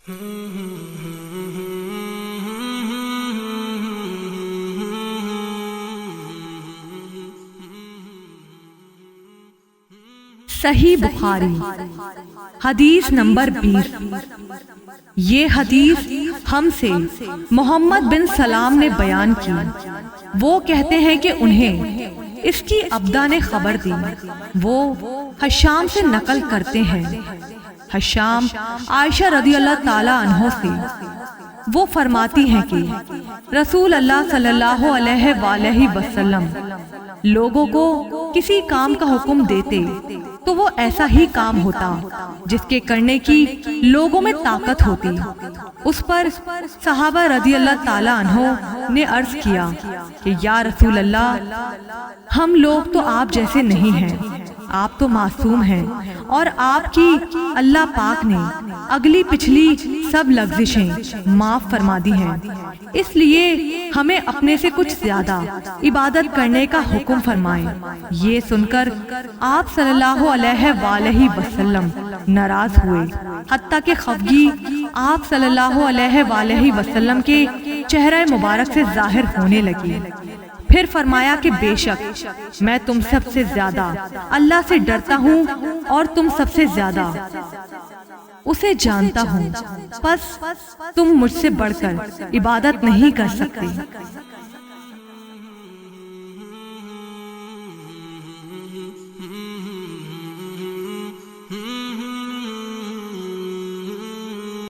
صحیح بخاری حدیث نمبر 20۔ یہ حدیث ہم سے محمد بن سلام نے بیان کی۔ وہ کہتے ہیں کہ انہیں اس کی ابدا نے خبر دی۔ وہ حشام سے نقل کرتے ہیں۔ حشام عائشہ رضی اللہ تعالی عنہ سے وہ فرماتی ہیں کہ رسول اللہ صلی اللہ علیہ وآلہ وسلم لوگوں کو کسی کام کا حکم دیتے تو وہ ایسا ہی کام ہوتا جس کے کرنے کی لوگوں میں طاقت ہوتی۔ اس پر صحابہ رضی اللہ تعالی عنہ نے عرض کیا کہ یا رسول اللہ، ہم لوگ تو آپ جیسے نہیں ہیں، آپ تو معصوم ہیں اور آپ کی اللہ پاک نے اگلی پچھلی سب لغزشیں معاف فرما دی ہیں، اس لیے ہمیں اپنے سے کچھ زیادہ عبادت کرنے کا حکم فرمائیں۔ یہ سن کر آپ صلی اللہ علیہ وآلہ وسلم ناراض ہوئے، حتیٰ کہ خفگی آپ صلی اللہ علیہ وآلہ وسلم کے چہرہ مبارک سے ظاہر ہونے لگی۔ پھر فرمایا کہ بے شک میں تم سب سے زیادہ اللہ سے ڈرتا ہوں اور تم سب سے زیادہ اسے جانتا ہوں، پس تم مجھ سے بڑھ کر عبادت نہیں کر سکتے۔